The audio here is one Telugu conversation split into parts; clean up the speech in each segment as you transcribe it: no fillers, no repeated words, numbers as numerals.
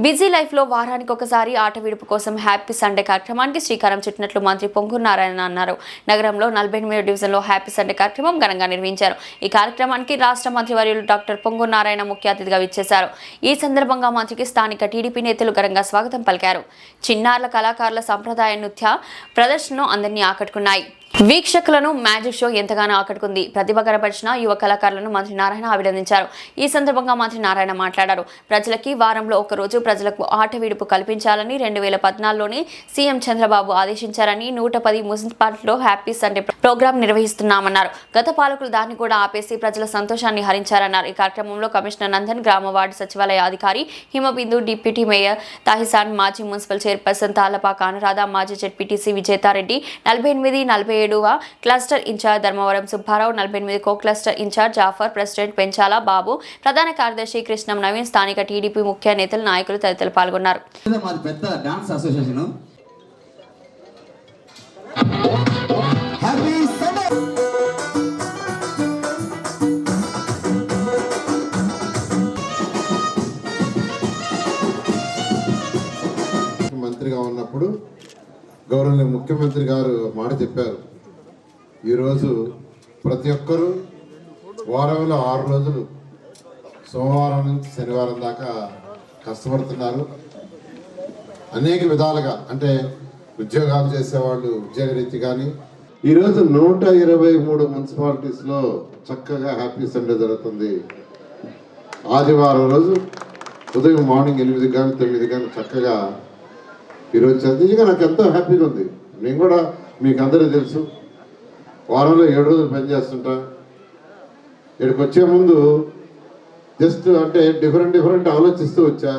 బిజీ లైఫ్ లో వారానికి ఒకసారి ఆట విడుపు కోసం హ్యాపీ సండే కార్యక్రమానికి శ్రీకారం చుట్టినట్లు మంత్రి పొంగూరు నారాయణ అన్నారు. నగరంలో 48వ డివిజన్లో హ్యాపీ సండే కార్యక్రమం ఘనంగా నిర్వహించారు. ఈ కార్యక్రమానికి రాష్ట్ర మంత్రివర్యులు డాక్టర్ పొంగూరు నారాయణ ముఖ్య అతిథిగా విచ్చేశారు. ఈ సందర్భంగా మంత్రికి స్థానిక టీడీపీ నేతలు ఘనంగా స్వాగతం పలికారు. చిన్నారుల కళాకారుల సంప్రదాయ నృత్య ప్రదర్శనలు అందరినీ ఆకట్టుకున్నాయి. వీక్షకులను మ్యాజిక్ షో ఎంతగానో ఆకట్టుకుంది. ప్రతిభ కనపరిచిన యువ కళాకారులను మంత్రి నారాయణ అభినందించారు. ఈ సందర్భంగా మంత్రి నారాయణ మాట్లాడారు. ప్రజలకి వారంలో ఒకరోజు ప్రజలకు ఆట విడుపు కల్పించాలని 2014లోనే సీఎం చంద్రబాబు ఆదేశించారని 110 మున్సిపాలిటీలో హ్యాపీ సండే ప్రోగ్రాం నిర్వహిస్తున్నామన్నారు. గత పాలకులు దాన్ని కూడా ఆపేసి ప్రజల సంతోషాన్ని హరించారన్నారు. ఈ కార్యక్రమంలో కమిషనర్ నందన్, గ్రామ వార్డు సచివాలయ అధికారి హిమబిందు, డిప్యూటీ మేయర్ తహిసాన్, మాజీ మున్సిపల్ చైర్పర్సన్ తాళ్లపాక అనురాధ, మాజీ జెడ్పీటీసీ విజేతారెడ్డి, 47వ cluster incharge Dharmavaram Subbarao, 48 co cluster incharge Jafar, president Penchala Babu, ప్రధాన కార్యదర్శి కృష్ణం నవీన్, స్థానిక టీడీపీ ముఖ్య నేతలు, నాయకులు తదితరులు పాల్గొన్నారు. మంత్రిగా ఉన్నప్పుడు గౌరవనీయ ముఖ్యమంత్రి గారు మాట చెప్పారు. ఈరోజు ప్రతి ఒక్కరూ వారంలో 6 రోజులు సోమవారం నుంచి శనివారం దాకా కష్టపడుతున్నారు. అనేక విధాలుగా అంటే ఉద్యోగాలు చేసేవాళ్ళు ఉద్యోగరీతి కానీ ఈరోజు 123 మున్సిపాలిటీస్లో చక్కగా హ్యాపీ సండే జరుగుతుంది. ఆదివారం రోజు ఉదయం మార్నింగ్ 8 కానీ 9 కానీ చక్కగా ఈరోజు చదివిగా నాకు ఎంతో హ్యాపీగా ఉంది. నేను కూడా మీకు అందరికీ తెలుసు, వారంలో 7 రోజులు పనిచేస్తుంటా. ఇక్కడికి వచ్చే ముందు జస్ట్ అంటే డిఫరెంట్ ఆలోచిస్తూ వచ్చా.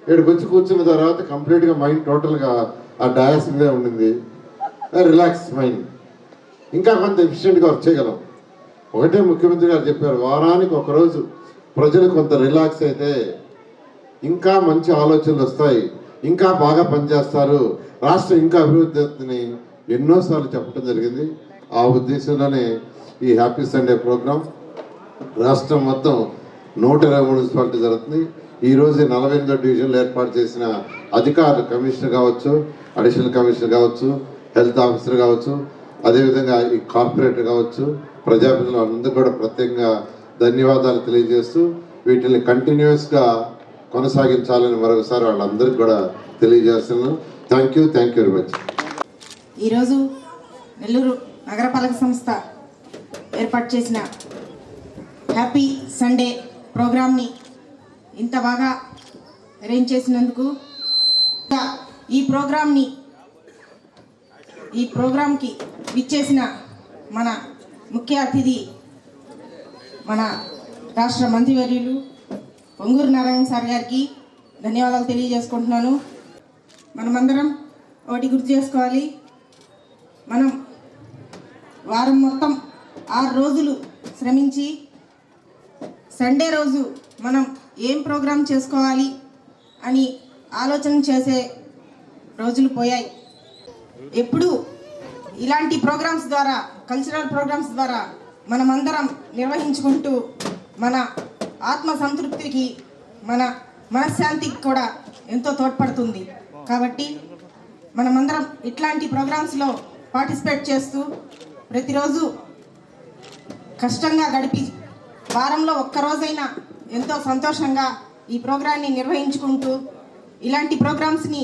ఇక్కడికి వచ్చి కూర్చున్న తర్వాత కంప్లీట్గా మైండ్ టోటల్గా ఆ డయాస్ మీదే ఉండింది. రిలాక్స్ మైండ్, ఇంకా కొంత ఎఫిషియెంట్గా వర్క్ చేయగలం. ఒకటే ముఖ్యమంత్రి గారు చెప్పారు, వారానికి ఒకరోజు ప్రజలు కొంత రిలాక్స్ అయితే ఇంకా మంచి ఆలోచనలు వస్తాయి, ఇంకా బాగా పనిచేస్తారు, రాష్ట్రం ఇంకా అభివృద్ధి అవుతుందని ఎన్నోసార్లు చెప్పడం జరిగింది. ఆ ఉద్దేశంలోనే ఈ హ్యాపీ సండే ప్రోగ్రాం రాష్ట్రం మొత్తం 120 మున్సిపాలిటీ జరుగుతుంది. ఈరోజు 48వ డివిజన్లో ఏర్పాటు చేసిన అధికారులు, కమిషనర్ కావచ్చు, అడిషనల్ కమిషనర్ కావచ్చు, హెల్త్ ఆఫీసర్ కావచ్చు, అదేవిధంగా ఈ కార్పొరేటర్ కావచ్చు, ప్రజాప్రతినిధులు అందరూ కూడా ప్రత్యేకంగా ధన్యవాదాలు తెలియజేస్తూ వీటిని కంటిన్యూస్గా కొనసాగించాలని మరొకసారి వాళ్ళందరికీ కూడా తెలియజేస్తున్నాను. Thank you very much. ఈరోజు నెల్లూరు నగరపాలక సంస్థ ఏర్పాటు చేసిన హ్యాపీ సండే ప్రోగ్రామ్ని ఇంత బాగా అరేంజ్ చేసినందుకు, ఈ ప్రోగ్రాంకి విచ్చేసిన మన ముఖ్య అతిథి మన రాష్ట్ర మంత్రివర్యులు పొంగూరు నారాయణ సార్ గారికి ధన్యవాదాలు తెలియజేసుకుంటున్నాను. మనమందరం ఒకటి గుర్తు చేసుకోవాలి, మనం వారం మొత్తం 6 రోజులు శ్రమించి సండే రోజు మనం ఏం ప్రోగ్రాం చేసుకోవాలి అని ఆలోచన చేసే రోజులు పోయాయి. ఎప్పుడు ఇలాంటి ప్రోగ్రామ్స్ ద్వారా, కల్చరల్ ప్రోగ్రామ్స్ ద్వారా మనమందరం నిర్వహించుకుంటూ మన ఆత్మ సంతృప్తికి, మన మనశ్శాంతికి కూడా ఎంతో తోడ్పడుతుంది. కాబట్టి మనమందరం ఇట్లాంటి ప్రోగ్రామ్స్లో పార్టిసిపేట్ చేస్తూ ప్రతిరోజు కష్టంగా గడిపి వారంలో ఒక్కరోజైనా ఎంతో సంతోషంగా ఈ ప్రోగ్రాన్ని నిర్వహించుకుంటూ ఇలాంటి ప్రోగ్రామ్స్ని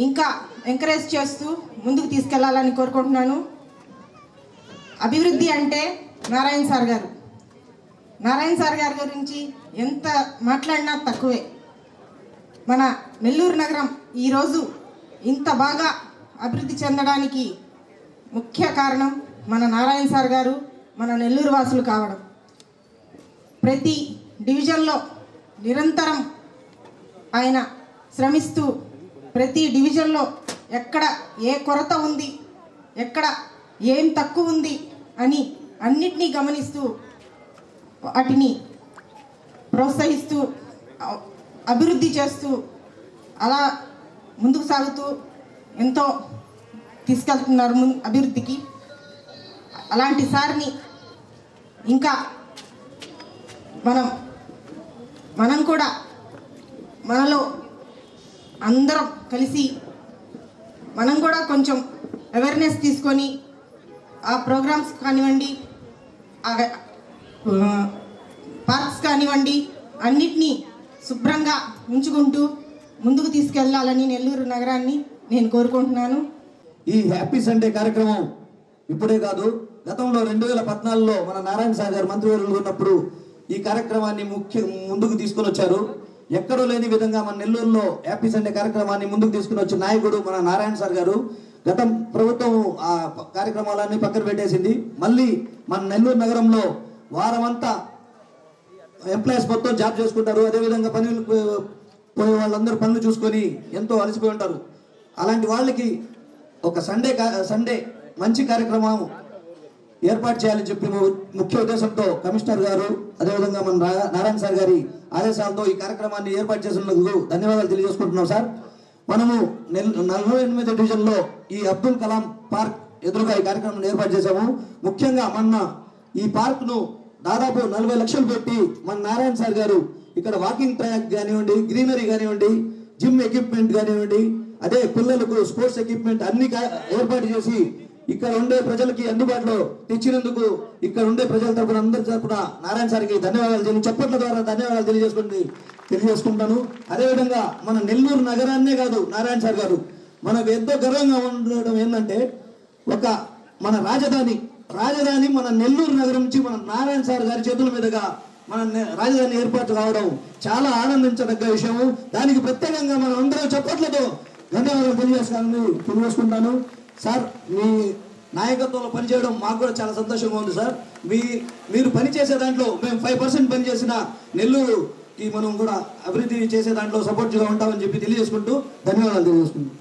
ఇంకా ఎంకరేజ్ చేస్తూ ముందుకు తీసుకెళ్లాలని కోరుకుంటున్నాను. అభివృద్ధి అంటే నారాయణ సార్ గారి గురించి ఎంత మాట్లాడినా తక్కువే. మన నెల్లూరు నగరం ఈరోజు ఇంత బాగా అభివృద్ధి చెందడానికి ముఖ్య కారణం మన నారాయణ సార్ గారు, మన నెల్లూరు వాసులు కావడం. ప్రతి డివిజన్లో నిరంతరం ఆయన శ్రమిస్తూ ప్రతి డివిజన్లో ఎక్కడ ఏ కొరత ఉంది, ఎక్కడ ఏం తక్కువ ఉంది అని అన్నిటినీ గమనిస్తూ వాటిని ప్రోత్సహిస్తూ అభివృద్ధి చేస్తూ అలా ముందుకు సాగుతూ ఎంతో తీసుకెళ్తున్నారు అభివృద్ధికి. అలాంటి సార్ని ఇంకా మనం కూడా మనలో అందరం కలిసి మనం కూడా కొంచెం అవేర్నెస్ తీసుకొని ఆ ప్రోగ్రామ్స్ కానివ్వండి, పార్క్స్ కానివ్వండి, అన్నిటినీ శుభ్రంగా ఉంచుకుంటూ ముందుకు తీసుకెళ్లాలని నెల్లూరు నగరాన్ని నేను కోరుకుంటున్నాను. ఈ హ్యాపీ సండే కార్యక్రమం ఇప్పుడే కాదు, గతంలో 2014లో మన నారాయణ సార్ గారు మంత్రివర్యులు ఉన్నప్పుడు ఈ కార్యక్రమాన్ని ముందుకు తీసుకొని వచ్చారు. ఎక్కడో లేని విధంగా మన నెల్లూరులో హ్యాపీ సండే కార్యక్రమాన్ని ముందుకు తీసుకుని వచ్చిన నాయకుడు మన నారాయణ సార్ గారు. గత ప్రభుత్వం ఆ కార్యక్రమాలన్నీ పక్కన పెట్టేసింది. మళ్ళీ మన నెల్లూరు నగరంలో వారమంతా ఎంప్లాయీస్ మొత్తం జాబ్ చేసుకుంటారు. అదేవిధంగా పనులు పోయే వాళ్ళందరూ పనులు చూసుకొని ఎంతో అలసిపోయి ఉంటారు. అలాంటి వాళ్ళకి ఒక సండే మంచి కార్యక్రమం ఏర్పాటు చేయాలని చెప్పి ముఖ్య ఉద్దేశంతో కమిషనర్ గారు అదేవిధంగా మన నారాయణ సార్ గారి ఆదేశాలతో ఈ కార్యక్రమాన్ని ఏర్పాటు చేసినందుకు ధన్యవాదాలు తెలియజేసుకుంటున్నాం సార్. మనము 48 డివిజన్లో ఈ అబ్దుల్ కలాం పార్క్ ఎదురుగా ఈ కార్యక్రమాన్ని ఏర్పాటు చేశాము. ముఖ్యంగా మొన్న ఈ పార్క్ను దాదాపు 40 లక్షలు పెట్టి మన నారాయణ సార్ గారు ఇక్కడ వాకింగ్ ట్రాక్ కానివ్వండి, గ్రీనరీ కానివ్వండి, జిమ్ ఎక్విప్మెంట్ కానివ్వండి, అదే పిల్లలకు స్పోర్ట్స్ ఎక్విప్మెంట్ అన్ని ఏర్పాటు చేసి ఇక్కడ ఉండే ప్రజలకి అందుబాటులో తెచ్చినందుకు ఇక్కడ ఉండే ప్రజల తరపున అందరి తరపున నారాయణ సార్కి ధన్యవాదాలు చెప్పట్ల ద్వారా ధన్యవాదాలు తెలియజేసుకుంటాను. అదేవిధంగా మన నెల్లూరు నగరాన్నే కాదు, నారాయణ సార్ గారు మనకు ఎంతో గర్వంగా ఉండడం ఏంటంటే మన రాజధాని మన నెల్లూరు నగరం నుంచి మన నారాయణ సార్ గారి చేతుల మీదుగా మన రాజధాని ఏర్పాటు కావడం చాలా ఆనందించదగ్గ విషయము. దానికి ప్రత్యేకంగా మనం అందరూ చప్పట్లతో ధన్యవాదాలు తెలియజేసుకుంటాను. సార్, మీ నాయకత్వంలో పనిచేయడం మాకు కూడా చాలా సంతోషంగా ఉంది సార్. మీరు పనిచేసే దాంట్లో మేము 5% పనిచేసిన నెల్లూరుకి మనం కూడా అభివృద్ధి చేసే దాంట్లో సపోర్ట్గా ఉంటామని చెప్పి తెలియజేసుకుంటూ ధన్యవాదాలు తెలియజేసుకుంటాం.